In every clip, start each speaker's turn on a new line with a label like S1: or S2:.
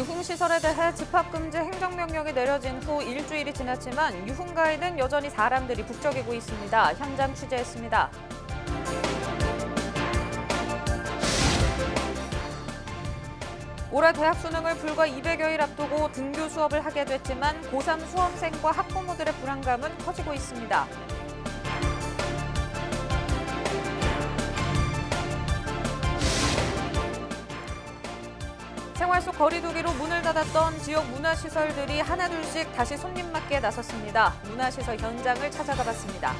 S1: 유흥시설에 대해 집합금지 행정명령이 내려진 후 일주일이 지났지만 유흥가에는 여전히 사람들이 북적이고 있습니다. 현장 취재했습니다. 올해 대학 수능을 불과 200여일 앞두고 등교 수업을 하게 됐지만 고3 수험생과 학부모들의 불안감은 커지고 있습니다. 생활 속 거리두기로 문을 닫았던 지역 문화시설들이 하나둘씩 다시 손님 맞기에 나섰습니다. 문화시설 현장을 찾아가 봤습니다.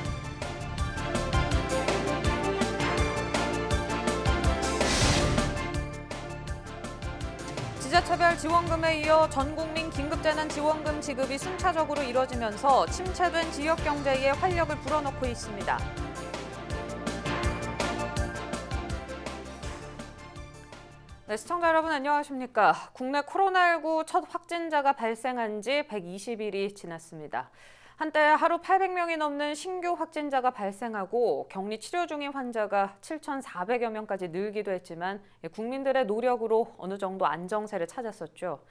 S1: 지자체별 지원금에 이어 전국민 긴급재난지원금 지급이 순차적으로 이뤄지면서 침체된 지역 경제에 활력을 불어넣고 있습니다. 네, 시청자 여러분 안녕하십니까. 국내 코로나19 첫 확진자가 발생한 지 120일이 지났습니다. 한때 하루 800명이 넘는 신규 확진자가 발생하고 격리 치료 중인 환자가 7,400여 명까지 늘기도 했지만 국민들의 노력으로 어느 정도 안정세를 찾았었죠.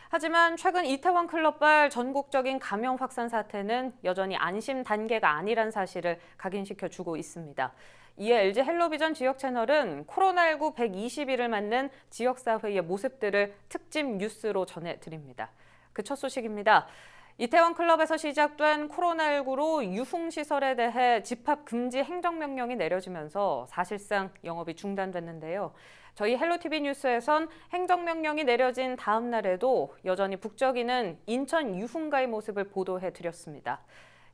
S1: 하지만 최근 이태원 클럽발 전국적인 감염 확산 사태는 여전히 안심 단계가 아니란 사실을 각인시켜주고 있습니다. 이에 LG 헬로비전 지역 채널은 코로나19 120일을 맞는 지역사회의 모습들을 특집 뉴스로 전해드립니다. 그 첫 소식입니다. 이태원 클럽에서 시작된 코로나19로 유흥시설에 대해 집합금지 행정명령이 내려지면서 사실상 영업이 중단됐는데요. 저희 헬로티비 뉴스에선 행정명령이 내려진 다음 날에도 여전히 북적이는 인천 유흥가의 모습을 보도해드렸습니다.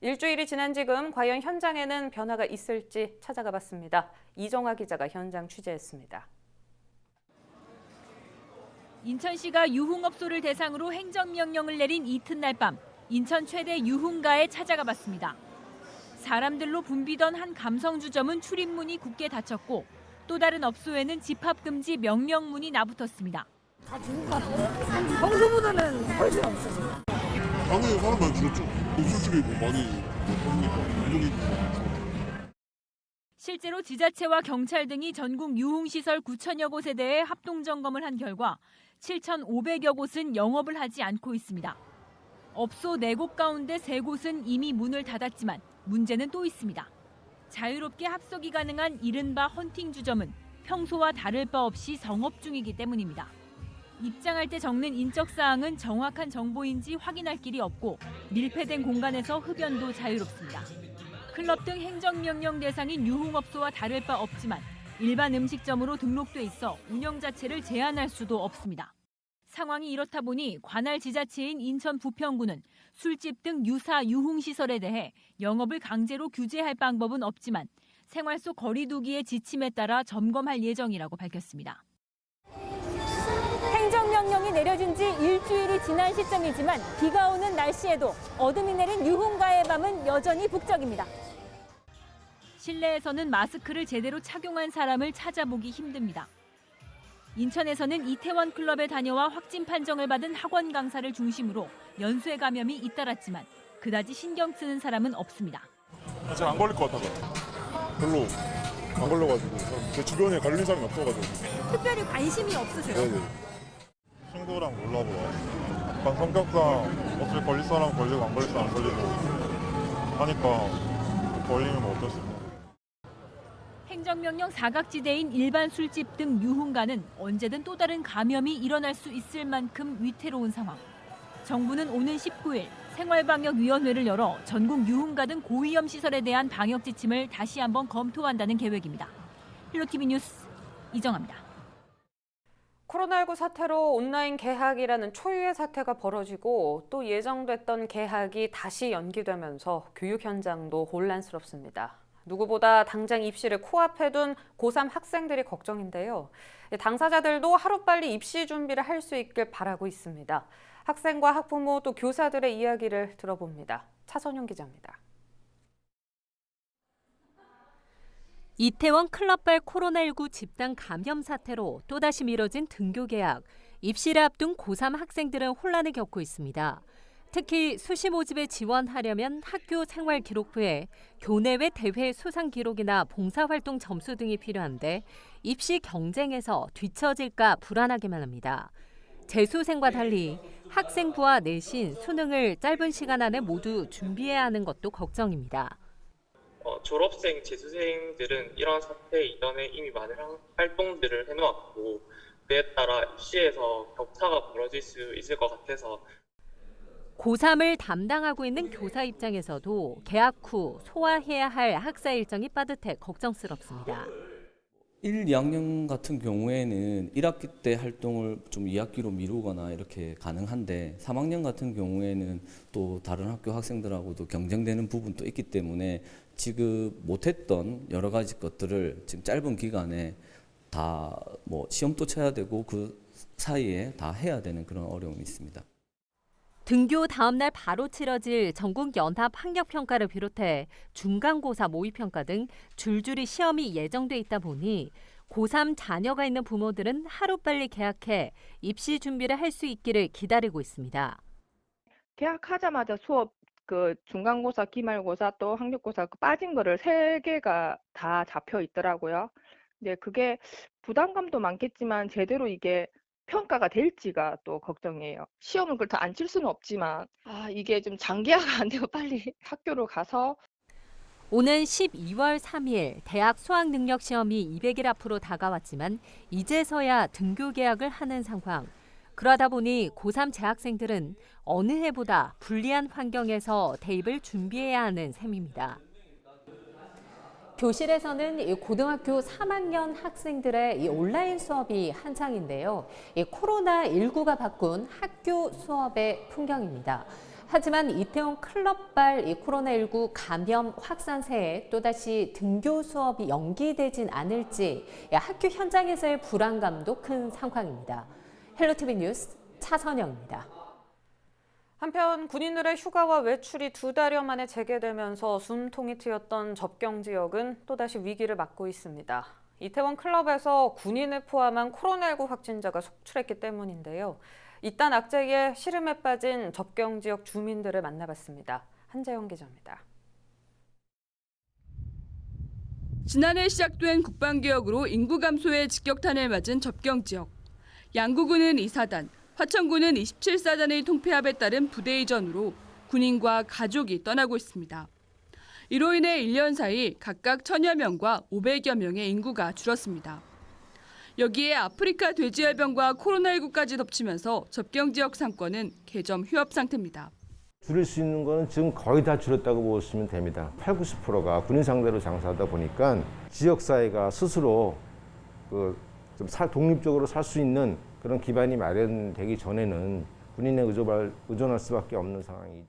S1: 일주일이 지난 지금 과연 현장에는 변화가 있을지 찾아가 봤습니다. 이정아 기자가 현장 취재했습니다.
S2: 인천시가 유흥업소를 대상으로 행정명령을 내린 이튿날 밤 인천 최대 유흥가에 찾아가 봤습니다. 사람들로 붐비던 한 감성주점은 출입문이 굳게 닫혔고 또 다른 업소에는 집합금지 명령문이 나붙었습니다.
S3: 다 죽은 것 같아요. 평소보다는 훨씬 없어져요.
S4: 당연히 사람 많이 줄었죠. 솔직히 많이 운동이
S2: 실제로 지자체와 경찰 등이 전국 유흥시설 9천여 곳에 대해 합동점검을 한 결과 7,500여 곳은 영업을 하지 않고 있습니다. 업소 4곳 가운데 3곳은 이미 문을 닫았지만 문제는 또 있습니다. 자유롭게 합석이 가능한 이른바 헌팅 주점은 평소와 다를 바 없이 성업 중이기 때문입니다. 입장할 때 적는 인적사항은 정확한 정보인지 확인할 길이 없고 밀폐된 공간에서 흡연도 자유롭습니다. 클럽 등 행정명령 대상인 유흥업소와 다를 바 없지만 일반 음식점으로 등록돼 있어 운영 자체를 제한할 수도 없습니다. 상황이 이렇다 보니 관할 지자체인 인천 부평구는 술집 등 유사 유흥시설에 대해 영업을 강제로 규제할 방법은 없지만 생활 속 거리두기의 지침에 따라 점검할 예정이라고 밝혔습니다.
S5: 행정명령이 내려진 지 일주일이 지난 시점이지만 비가 오는 날씨에도 어둠이 내린 유흥가의 밤은 여전히 북적입니다.
S2: 실내에서는 마스크를 제대로 착용한 사람을 찾아보기 힘듭니다. 인천에서는 이태원 클럽에 다녀와 확진 판정을 받은 학원 강사를 중심으로 연쇄 감염이 잇따랐지만 그다지 신경 쓰는 사람은 없습니다.
S4: 잘 안 걸릴 것 같아서 별로 안 걸려가지고 제 주변에 걸린 사람이 없어가지고.
S5: 특별히 관심이 없으세요?
S4: 네네. 친구랑 놀라고 약간 성격상 어차피 걸릴 사람 걸리고 안 걸릴 사람 안 걸리고 하니까 걸리면 어쩔 수 없나.
S2: 행정명령 사각지대인 일반 술집 등 유흥가는 언제든 또 다른 감염이 일어날 수 있을 만큼 위태로운 상황. 정부는 오는 19일 생활방역위원회를 열어 전국 유흥가 등 고위험 시설에 대한 방역 지침을 다시 한번 검토한다는 계획입니다. 헬로티비 뉴스 이정아입니다.
S1: 코로나19 사태로 온라인 개학이라는 초유의 사태가 벌어지고 또 예정됐던 개학이 다시 연기되면서 교육 현장도 혼란스럽습니다. 누구보다 당장 입시를 코앞에 둔 고3 학생들이 걱정인데요. 당사자들도 하루빨리 입시 준비를 할 수 있길 바라고 있습니다. 학생과 학부모 또 교사들의 이야기를 들어봅니다. 차선영 기자입니다.
S6: 이태원 클럽발 코로나19 집단 감염 사태로 또다시 미뤄진 등교 개학, 입시를 앞둔 고3 학생들은 혼란을 겪고 있습니다. 특히 수시 모집에 지원하려면 학교 생활 기록부에 교내외 대회 수상 기록이나 봉사활동 점수 등이 필요한데 입시 경쟁에서 뒤처질까 불안하기만 합니다. 재수생과 달리 학생부와 내신, 수능을 짧은 시간 안에 모두 준비해야 하는 것도 걱정입니다.
S7: 졸업생, 재수생들은 이런 사태 이전에 이미 많은 활동들을 해놓았고 그에 따라 입시에서 격차가 벌어질 수 있을 것 같아서
S6: 고3을 담당하고 있는 교사 입장에서도 개학 후 소화해야 할 학사 일정이 빠듯해 걱정스럽습니다.
S8: 1, 2학년 같은 경우에는 1학기 때 활동을 좀 2학기로 미루거나 이렇게 가능한데 3학년 같은 경우에는 또 다른 학교 학생들하고도 경쟁되는 부분도 있기 때문에 지금 못했던 여러 가지 것들을 지금 짧은 기간에 다 뭐 시험도 쳐야 되고 그 사이에 다 해야 되는 그런 어려움이 있습니다.
S6: 등교 다음 날 바로 치러질 전국 연합 학력 평가를 비롯해 중간고사 모의평가 등 줄줄이 시험이 예정돼 있다 보니 고3 자녀가 있는 부모들은 하루빨리 개학해 입시 준비를 할 수 있기를 기다리고 있습니다.
S9: 개학하자마자 수업 중간고사, 기말고사 또 학력고사 빠진 거를 3개가 다 잡혀 있더라고요. 근데 그게 부담감도 많겠지만 제대로 이게 평가가 될지가 또 걱정이에요. 시험을 그렇다 안 칠 수는 없지만 이게 좀 장기화가 안 되고 빨리 학교로 가서
S6: 오는 12월 3일 대학 수학능력시험이 200일 앞으로 다가왔지만 이제서야 등교 개학을 하는 상황. 그러다 보니 고3 재학생들은 어느 해보다 불리한 환경에서 대입을 준비해야 하는 셈입니다. 교실에서는 고등학교 3학년 학생들의 온라인 수업이 한창인데요. 코로나19가 바꾼 학교 수업의 풍경입니다. 하지만 이태원 클럽발 코로나19 감염 확산세에 또다시 등교 수업이 연기되진 않을지 학교 현장에서의 불안감도 큰 상황입니다. 헬로티비 뉴스 차선영입니다.
S1: 한편 군인들의 휴가와 외출이 2달여 만에 재개되면서 숨통이 트였던 접경 지역은 또다시 위기를 맞고 있습니다. 이태원 클럽에서 군인을 포함한 코로나19 확진자가 속출했기 때문인데요. 이딴 악재에 시름에 빠진 접경 지역 주민들을 만나봤습니다. 한재영 기자입니다.
S10: 지난해 시작된 국방개혁으로 인구 감소에 직격탄을 맞은 접경 지역. 양구군은 2사단, 화천군은 27사단의 통폐합에 따른 부대 이전으로 군인과 가족이 떠나고 있습니다. 이로 인해 1년 사이 각각 1000여 명과 500여 명의 인구가 줄었습니다. 여기에 아프리카 돼지열병과 코로나19까지 덮치면서 접경 지역 상권은 개점 휴업 상태입니다.
S11: 줄일 수 있는 거는 지금 거의 다 줄였다고 보시면 됩니다. 80~90%가 군인 상대로 장사하다 보니까 지역사회가 스스로 좀 독립적으로 살 수 있는 그런 기반이 마련되기 전에는 군인에 의존할 수밖에 없는 상황이죠.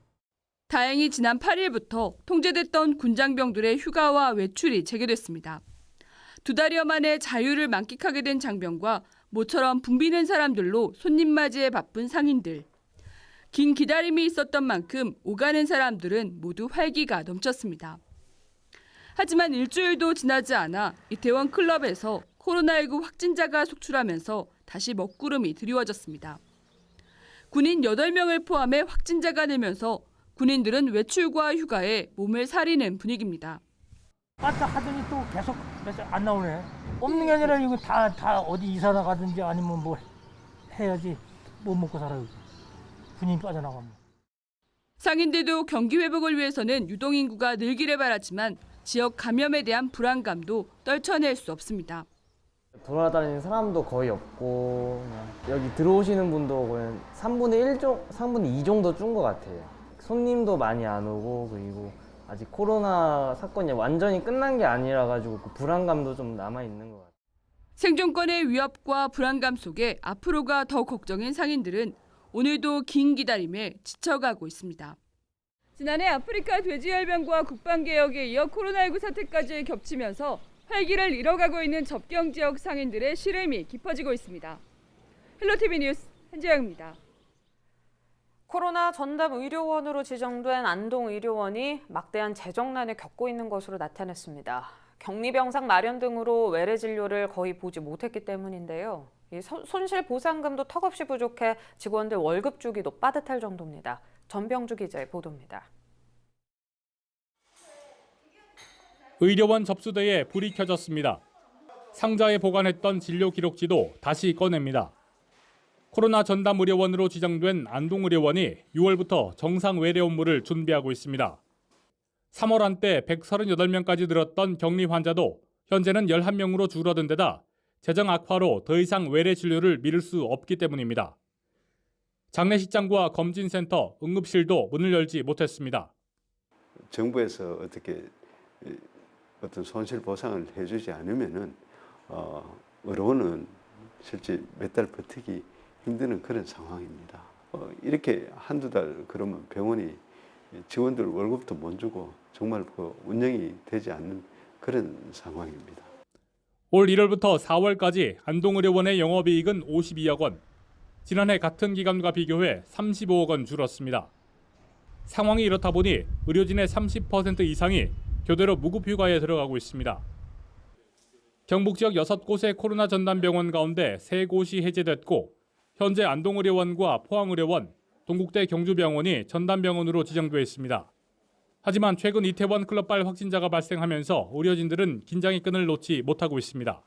S10: 다행히 지난 8일부터 통제됐던 군장병들의 휴가와 외출이 재개됐습니다. 2달여 만에 자유를 만끽하게 된 장병과 모처럼 붐비는 사람들로 손님 맞이에 바쁜 상인들. 긴 기다림이 있었던 만큼 오가는 사람들은 모두 활기가 넘쳤습니다. 하지만 일주일도 지나지 않아 이태원 클럽에서 코로나19 확진자가 속출하면서 다시 먹구름이 드리워졌습니다. 군인 8명을 포함해 확진자가 늘면서 군인들은 외출과 휴가에 몸을 사리는 분위기입니다.
S3: 아까 하더니 또 계속 안 나오네. 없는 게 아니라 이거 다 어디 이사 나가든지 아니면 뭐 해야지 못 먹고 살아요. 군인 빠져나가면.
S10: 상인들도 경기 회복을 위해서는 유동인구가 늘기를 바라지만 지역 감염에 대한 불안감도 떨쳐낼 수 없습니다.
S12: 돌아다니는 사람도 거의 없고 여기 들어오시는 분도 거의 3분의 2 정도 준 것 같아요. 손님도 많이 안 오고 그리고 아직 코로나 사건이 완전히 끝난 게 아니라 가지고 그 불안감도 좀 남아 있는 것 같아요.
S10: 생존권의 위협과 불안감 속에 앞으로가 더 걱정인 상인들은 오늘도 긴 기다림에 지쳐가고 있습니다. 지난해 아프리카 돼지열병과 국방개혁에 이어 코로나19 사태까지 겹치면서 활기를 잃어가고 있는 접경 지역 상인들의 시름이 깊어지고 있습니다. 헬로티비 뉴스 한재영입니다.
S1: 코로나 전담 의료원으로 지정된 안동의료원이 막대한 재정난을 겪고 있는 것으로 나타났습니다. 격리병상 마련 등으로 외래 진료를 거의 보지 못했기 때문인데요. 손실 보상금도 턱없이 부족해 직원들 월급 주기도 빠듯할 정도입니다. 전병주 기자의 보도입니다.
S13: 의료원 접수대에 불이 켜졌습니다. 상자에 보관했던 진료 기록지도 다시 꺼냅니다. 코로나 전담 의료원으로 지정된 안동의료원이 6월부터 정상 외래 업무를 준비하고 있습니다. 3월 한때 138명까지 늘었던 격리 환자도 현재는 11명으로 줄어든 데다 재정 악화로 더 이상 외래 진료를 미룰 수 없기 때문입니다. 장례식장과 검진센터, 응급실도 문을 열지 못했습니다.
S14: 정부에서 어떻게 어떤 손실 보상을 해주지 않으면은 의료원은 실제 몇 달 버티기 힘드는 그런 상황입니다. 이렇게 한두 달 그러면 병원이 직원들 월급도 못 주고 정말 그 운영이 되지 않는 그런 상황입니다.
S13: 올 1월부터 4월까지 안동의료원의 영업이익은 52억 원, 지난해 같은 기간과 비교해 35억 원 줄었습니다. 상황이 이렇다 보니 의료진의 30% 이상이 교대로 무급휴가에 들어가고 있습니다. 경북 지역 6곳의 코로나 전담병원 가운데 3곳이 해제됐고 현재 안동의료원과 포항의료원, 동국대 경주병원이 전담병원으로 지정돼 있습니다. 하지만 최근 이태원 클럽발 확진자가 발생하면서 의료진들은 긴장의 끈을 놓지 못하고 있습니다.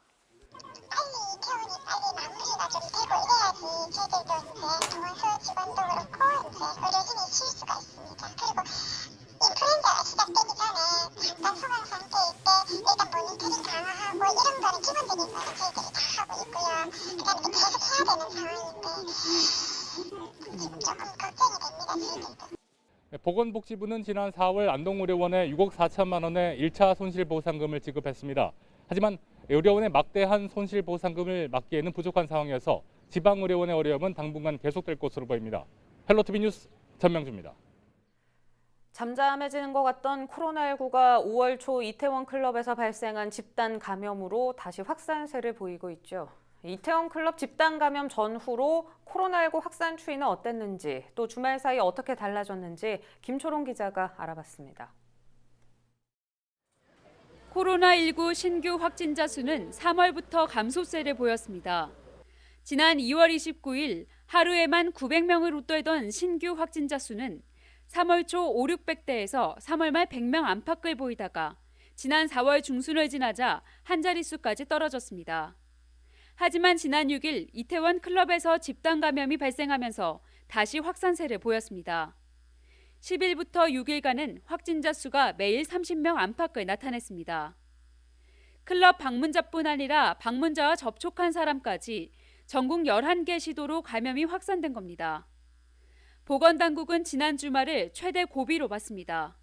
S13: 보건복지부는 지난 4월 안동의료원에 6억 4천만 원의 1차 손실보상금을 지급했습니다. 하지만 의료원의 막대한 손실보상금을 막기에는 부족한 상황이어서 지방의료원의 어려움은 당분간 계속될 것으로 보입니다. 헬로티비 뉴스 전명주입니다.
S1: 잠잠해지는 것 같던 코로나19가 5월 초 이태원 클럽에서 발생한 집단 감염으로 다시 확산세를 보이고 있죠. 이태원 클럽 집단 감염 전후로 코로나19 확산 추이는 어땠는지, 또 주말 사이 어떻게 달라졌는지 김초롱 기자가 알아봤습니다.
S2: 코로나19 신규 확진자 수는 3월부터 감소세를 보였습니다. 지난 2월 29일 하루에만 900명을 웃돌던 신규 확진자 수는 3월 초 5,600대에서 3월 말 100명 안팎을 보이다가 지난 4월 중순을 지나자 한 자릿수까지 떨어졌습니다. 하지만 지난 6일 이태원 클럽에서 집단 감염이 발생하면서 다시 확산세를 보였습니다. 10일부터 6일간은 확진자 수가 매일 30명 안팎을 나타냈습니다. 클럽 방문자뿐 아니라 방문자와 접촉한 사람까지 전국 11개 시도로 감염이 확산된 겁니다. 보건당국은 지난 주말을 최대 고비로 봤습니다.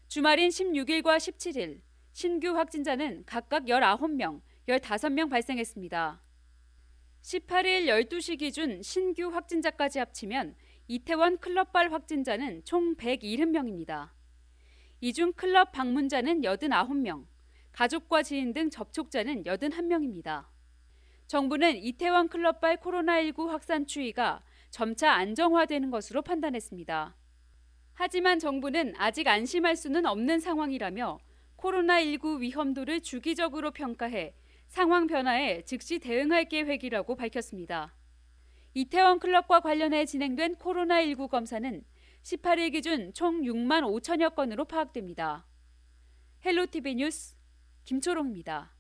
S2: 주말인 16일과 17일 신규 확진자는 각각 19명, 15명 발생했습니다. 18일 12시 기준 신규 확진자까지 합치면 이태원 클럽발 확진자는 총 170명입니다. 이 중 클럽 방문자는 89명, 가족과 지인 등 접촉자는 81명입니다. 정부는 이태원 클럽발 코로나19 확산 추이가 점차 안정화되는 것으로 판단했습니다. 하지만 정부는 아직 안심할 수는 없는 상황이라며 코로나19 위험도를 주기적으로 평가해 상황 변화에 즉시 대응할 계획이라고 밝혔습니다. 이태원 클럽과 관련해 진행된 코로나19 검사는 18일 기준 총 6만 5천여 건으로 파악됩니다. 헬로티비 뉴스 김초롱입니다.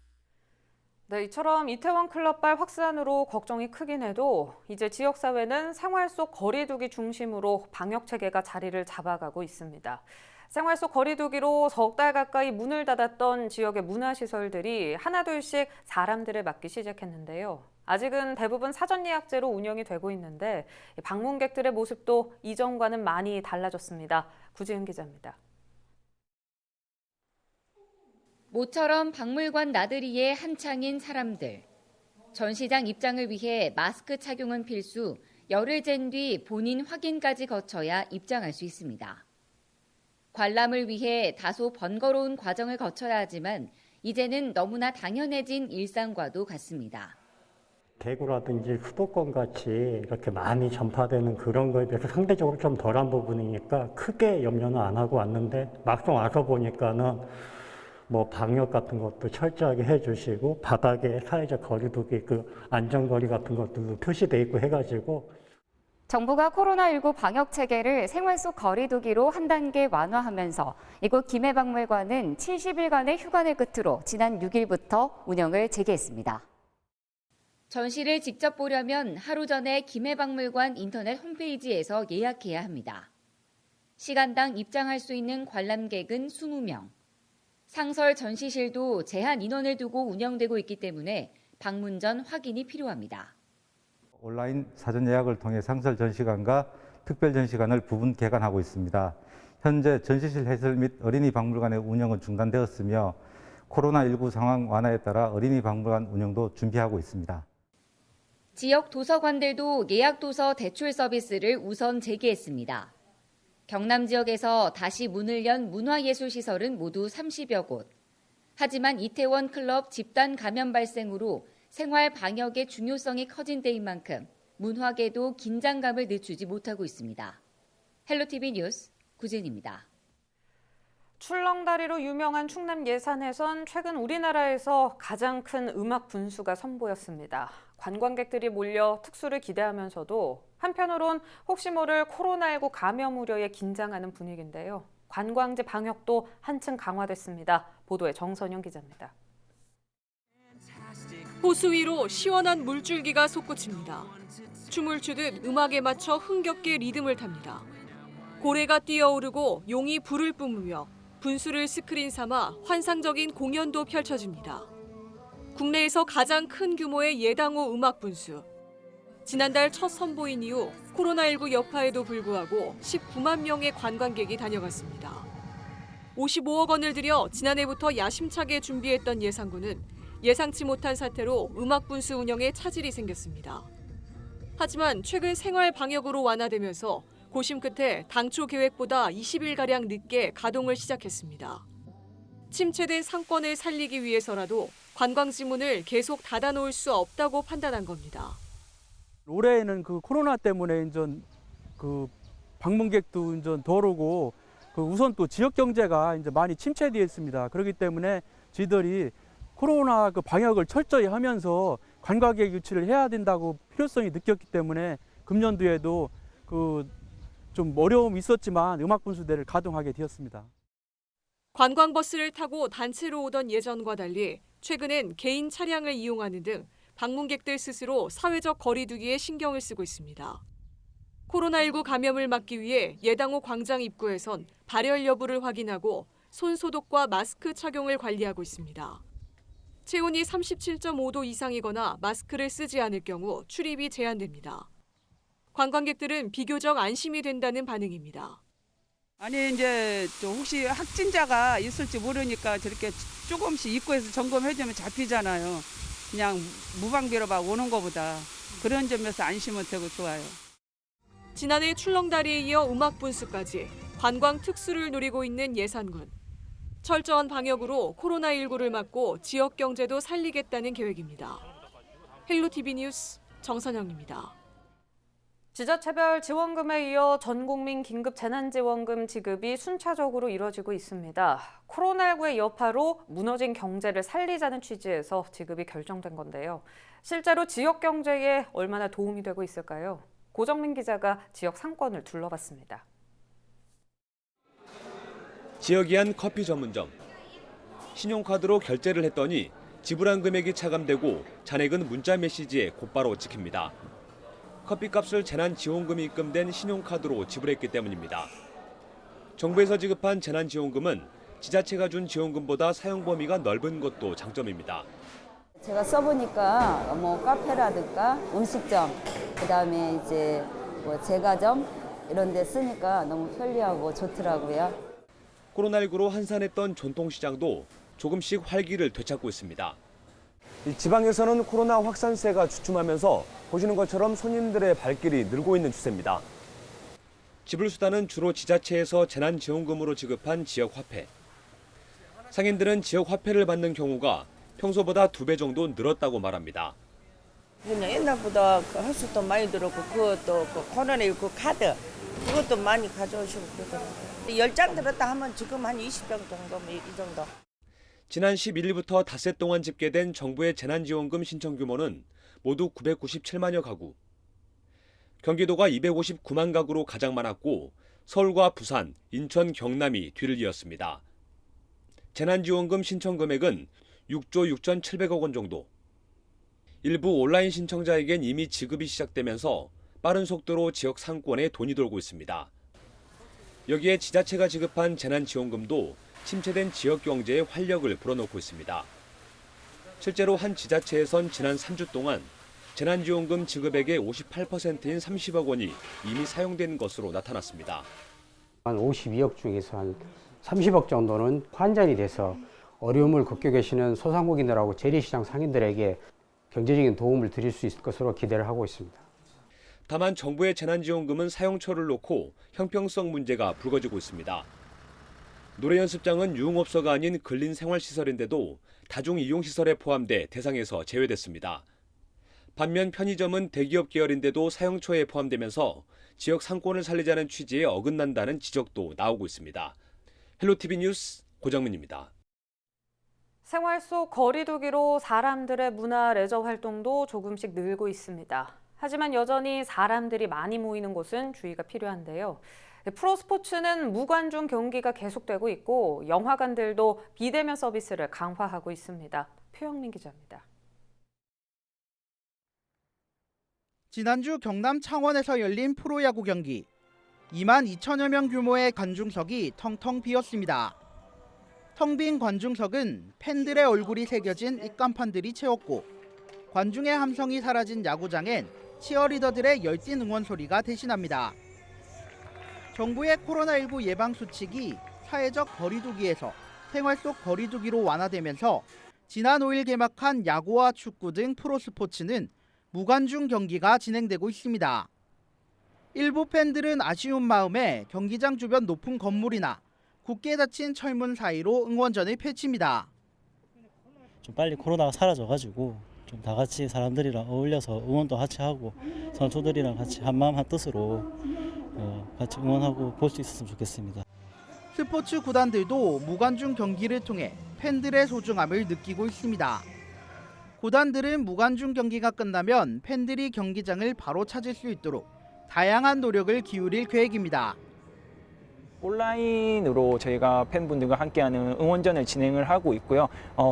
S1: 네, 이처럼 이태원 클럽발 확산으로 걱정이 크긴 해도 이제 지역사회는 생활 속 거리 두기 중심으로 방역 체계가 자리를 잡아가고 있습니다. 생활 속 거리 두기로 석 달 가까이 문을 닫았던 지역의 문화시설들이 하나둘씩 사람들을 맞기 시작했는데요. 아직은 대부분 사전 예약제로 운영이 되고 있는데 방문객들의 모습도 이전과는 많이 달라졌습니다. 구지은 기자입니다.
S15: 모처럼 박물관 나들이에 한창인 사람들. 전시장 입장을 위해 마스크 착용은 필수, 열을 잰 뒤 본인 확인까지 거쳐야 입장할 수 있습니다. 관람을 위해 다소 번거로운 과정을 거쳐야 하지만 이제는 너무나 당연해진 일상과도 같습니다.
S16: 대구라든지 수도권 같이 이렇게 많이 전파되는 그런 거에 비해서 상대적으로 좀 덜한 부분이니까 크게 염려는 안 하고 왔는데 막상 와서 보니까는 뭐 방역 같은 것도 철저하게 해주시고 바닥에 사회적 거리두기 그 안전거리 같은 것도 표시돼 있고 해가지고
S17: 정부가 코로나19 방역 체계를 생활 속 거리두기로 한 단계 완화하면서 이곳 김해박물관은 70일간의 휴관을 끝으로 지난 6일부터 운영을 재개했습니다.
S15: 전시를 직접 보려면 하루 전에 김해박물관 인터넷 홈페이지에서 예약해야 합니다. 시간당 입장할 수 있는 관람객은 20명. 상설 전시실도 제한 인원을 두고 운영되고 있기 때문에 방문 전 확인이 필요합니다.
S18: 온라인 사전 예약을 통해 상설 전시관과 특별 전시관을 부분 개관하고 있습니다. 현재 전시실 해설 및 어린이 박물관의 운영은 중단되었으며 코로나19 상황 완화에 따라 어린이 박물관 운영도 준비하고 있습니다.
S15: 지역 도서관들도 예약 도서 대출 서비스를 우선 재개했습니다. 경남 지역에서 다시 문을 연 문화예술시설은 모두 30여 곳. 하지만 이태원 클럽 집단 감염 발생으로 생활 방역의 중요성이 커진 때인 만큼 문화계도 긴장감을 늦추지 못하고 있습니다. 헬로티비 뉴스 구진입니다.
S1: 출렁다리로 유명한 충남 예산에선 최근 우리나라에서 가장 큰 음악 분수가 선보였습니다. 관광객들이 몰려 특수를 기대하면서도 한편으론 혹시 모를 코로나19 감염 우려에 긴장하는 분위기인데요. 관광지 방역도 한층 강화됐습니다. 보도에 정선영 기자입니다.
S19: 호수 위로 시원한 물줄기가 솟구칩니다. 춤을 추듯 음악에 맞춰 흥겹게 리듬을 탑니다. 고래가 뛰어오르고 용이 불을 뿜으며 분수를 스크린 삼아 환상적인 공연도 펼쳐집니다. 국내에서 가장 큰 규모의 예당호 음악 분수. 지난달 첫 선보인 이후 코로나19 여파에도 불구하고 19만 명의 관광객이 다녀갔습니다. 55억 원을 들여 지난해부터 야심차게 준비했던 예상군은 예상치 못한 사태로 음악 분수 운영에 차질이 생겼습니다. 하지만 최근 생활 방역으로 완화되면서 고심 끝에 당초 계획보다 20일가량 늦게 가동을 시작했습니다. 침체된 상권을 살리기 위해서라도 관광지 문을 계속 닫아놓을 수 없다고 판단한 겁니다.
S20: 올해에는 그 코로나 때문에 이제 그 방문객도 이제 덜 오고 우선 또 지역 경제가 이제 많이 침체되어 있습니다. 그렇기 때문에 저희들이 코로나 그 방역을 철저히 하면서 관광객 유치를 해야 된다고 필요성이 느꼈기 때문에 금년도에도 좀 어려움이 있었지만 음악 분수대를 가동하게 되었습니다.
S19: 관광버스를 타고 단체로 오던 예전과 달리 최근엔 개인 차량을 이용하는 등 방문객들 스스로 사회적 거리 두기에 신경을 쓰고 있습니다. 코로나19 감염을 막기 위해 예당호 광장 입구에선 발열 여부를 확인하고 손 소독과 마스크 착용을 관리하고 있습니다. 체온이 37.5도 이상이거나 마스크를 쓰지 않을 경우 출입이 제한됩니다. 관광객들은 비교적 안심이 된다는 반응입니다.
S21: 아니 이제 혹시 확진자가 있을지 모르니까 저렇게 조금씩 입구에서 점검해주면 잡히잖아요. 그냥 무방비로 막 오는 것보다 그런 점에서 안심은 되고 좋아요.
S19: 지난해 출렁다리에 이어 음악 분수까지 관광 특수를 누리고 있는 예산군. 철저한 방역으로 코로나19를 막고 지역 경제도 살리겠다는 계획입니다. 헬로티비 뉴스 정선영입니다.
S1: 지자체별 지원금에 이어 전 국민 긴급 재난지원금 지급이 순차적으로 이뤄지고 있습니다. 코로나19의 여파로 무너진 경제를 살리자는 취지에서 지급이 결정된 건데요. 실제로 지역 경제에 얼마나 도움이 되고 있을까요? 고정민 기자가 지역 상권을 둘러봤습니다.
S22: 지역이 한 커피 전문점. 신용카드로 결제를 했더니 지불한 금액이 차감되고 잔액은 문자 메시지에 곧바로 찍힙니다. 커피값을 재난지원금이 입금된 신용카드로 지불했기 때문입니다. 정부에서 지급한 재난지원금은 지자체가 준 지원금보다 사용 범위가 넓은 것도 장점입니다.
S23: 제가 써보니까 카페라든가 음식점, 그다음에 이제 제과점 이런 데 쓰니까 너무 편리하고 좋더라고요.
S22: 코로나19로 한산했던 전통시장도 조금씩 활기를 되찾고 있습니다.
S24: 지방에서는 코로나 확산세가 주춤하면서 보시는 것처럼 손님들의 발길이 늘고 있는 추세입니다.
S22: 지불수단은 주로 지자체에서 재난지원금으로 지급한 지역화폐. 상인들은 지역화폐를 받는 경우가 평소보다 2배 정도 늘었다고 말합니다.
S25: 그냥 옛날보다 횟수도 많이 늘었고 그것도 코로나19 카드 그것도 많이 가져오시고 그러더라고요. 10장 들었다 하면 지금 한 20병 정도 이 정도.
S22: 지난 11일부터 닷새 동안 집계된 정부의 재난지원금 신청 규모는 모두 997만여 가구. 경기도가 259만 가구로 가장 많았고 서울과 부산, 인천, 경남이 뒤를 이었습니다. 재난지원금 신청 금액은 6조 6,700억 원 정도. 일부 온라인 신청자에겐 이미 지급이 시작되면서 빠른 속도로 지역 상권에 돈이 돌고 있습니다. 여기에 지자체가 지급한 재난지원금도 침체된 지역 경제에 활력을 불어넣고 있습니다. 실제로 한 지자체에선 지난 3주 동안 재난지원금 지급액의 58%인 30억 원이 이미 사용된 것으로 나타났습니다.
S4: 한 52억 중에서 한 30억 정도는 환전이 돼서 어려움을 겪고 계시는 소상공인들하고 재래시장 상인들에게 경제적인 도움을 드릴 수 있을 것으로 기대를 하고 있습니다.
S22: 다만 정부의 재난지원금은 사용처를 놓고 형평성 문제가 불거지고 있습니다. 노래연습장은 유흥업소가 아닌 근린생활시설인데도 다중이용시설에 포함돼 대상에서 제외됐습니다. 반면 편의점은 대기업 계열인데도 사용처에 포함되면서 지역 상권을 살리자는 취지에 어긋난다는 지적도 나오고 있습니다. 헬로티비 뉴스 고정민입니다.
S1: 생활 속 거리 두기로 사람들의 문화 레저 활동도 조금씩 늘고 있습니다. 하지만 여전히 사람들이 많이 모이는 곳은 주의가 필요한데요. 프로스포츠는 무관중 경기가 계속되고 있고 영화관들도 비대면 서비스를 강화하고 있습니다. 표영민 기자입니다.
S5: 지난주 경남 창원에서 열린 프로야구 경기. 2만 2천여 명 규모의 관중석이 텅텅 비었습니다. 텅 빈 관중석은 팬들의 얼굴이 새겨진 입간판들이 채웠고 관중의 함성이 사라진 야구장엔 치어리더들의 열띤 응원 소리가 대신합니다. 정부의 코로나19 예방 수칙이 사회적 거리두기에서 생활 속 거리두기로 완화되면서 지난 5일 개막한 야구와 축구 등 프로스포츠는 무관중 경기가 진행되고 있습니다. 일부 팬들은 아쉬운 마음에 경기장 주변 높은 건물이나 굳게 닫힌 철문 사이로 응원전을 펼칩니다.
S7: 좀 빨리 코로나가 사라져가지고 좀 다 같이 사람들이랑 어울려서 응원도 같이 하고 선수들이랑 같이 한마음 한뜻으로 같이 응원하고 볼 수 있었으면 좋겠습니다.
S5: 스포츠 구단들도 무관중 경기를 통해 팬들의 소중함을 느끼고 있습니다. 구단들은 무관중 경기가 끝나면 팬들이 경기장을 바로 찾을 수 있도록 다양한 노력을 기울일 계획입니다.
S8: 온라인으로 저희가 팬분들과 함께하는 응원전을 진행을 하고 있고요.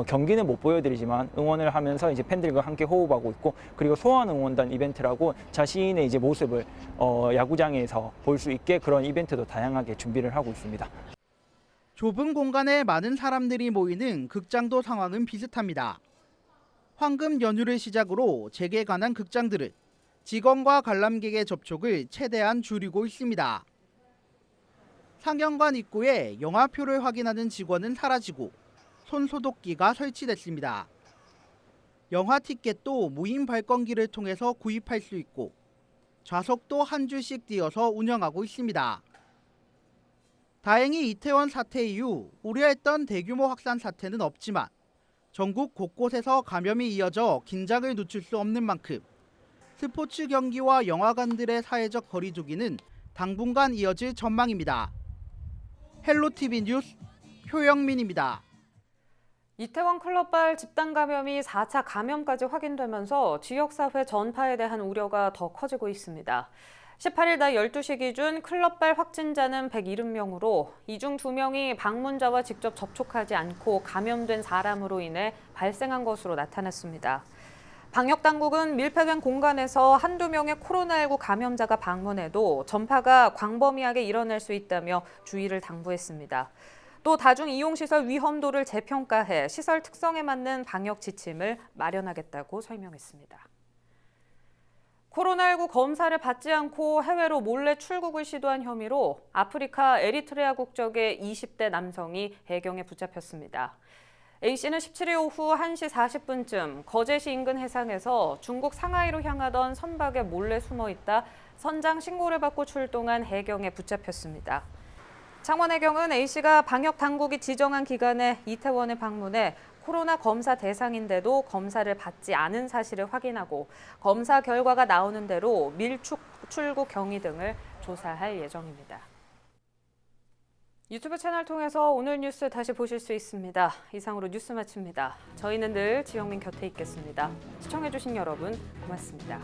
S8: 경기는 못 보여드리지만 응원을 하면서 이제 팬들과 함께 호흡하고 있고, 그리고 소환 응원단 이벤트라고 자신의 이제 모습을 야구장에서 볼 수 있게 그런 이벤트도 다양하게 준비를 하고 있습니다.
S5: 좁은 공간에 많은 사람들이 모이는 극장도 상황은 비슷합니다. 황금 연휴를 시작으로 재개관한 극장들은 직원과 관람객의 접촉을 최대한 줄이고 있습니다. 상영관 입구에 영화표를 확인하는 직원은 사라지고 손소독기가 설치됐습니다. 영화 티켓도 무인 발권기를 통해서 구입할 수 있고 좌석도 한 줄씩 띄어서 운영하고 있습니다. 다행히 이태원 사태 이후 우려했던 대규모 확산 사태는 없지만 전국 곳곳에서 감염이 이어져 긴장을 늦출 수 없는 만큼 스포츠 경기와 영화관들의 사회적 거리두기는 당분간 이어질 전망입니다. 헬로티비 뉴스 표영민입니다.
S1: 이태원 클럽발 집단 감염이 4차 감염까지 확인되면서 지역사회 전파에 대한 우려가 더 커지고 있습니다. 18일 낮 12시 기준 클럽발 확진자는 170명으로 이 중 2명이 방문자와 직접 접촉하지 않고 감염된 사람으로 인해 발생한 것으로 나타났습니다. 방역당국은 밀폐된 공간에서 한두 명의 코로나19 감염자가 방문해도 전파가 광범위하게 일어날 수 있다며 주의를 당부했습니다. 또 다중이용시설 위험도를 재평가해 시설 특성에 맞는 방역 지침을 마련하겠다고 설명했습니다. 코로나19 검사를 받지 않고 해외로 몰래 출국을 시도한 혐의로 아프리카 에리트레아 국적의 20대 남성이 해경에 붙잡혔습니다. A씨는 17일 오후 1시 40분쯤 거제시 인근 해상에서 중국 상하이로 향하던 선박에 몰래 숨어있다 선장 신고를 받고 출동한 해경에 붙잡혔습니다. 창원해경은 A씨가 방역당국이 지정한 기간에 이태원에 방문해 코로나 검사 대상인데도 검사를 받지 않은 사실을 확인하고 검사 결과가 나오는 대로 밀출국 경위 등을 조사할 예정입니다. 유튜브 채널 통해서 오늘 뉴스 다시 보실 수 있습니다. 이상으로 뉴스 마칩니다. 저희는 늘 지영민 곁에 있겠습니다. 시청해주신 여러분 고맙습니다.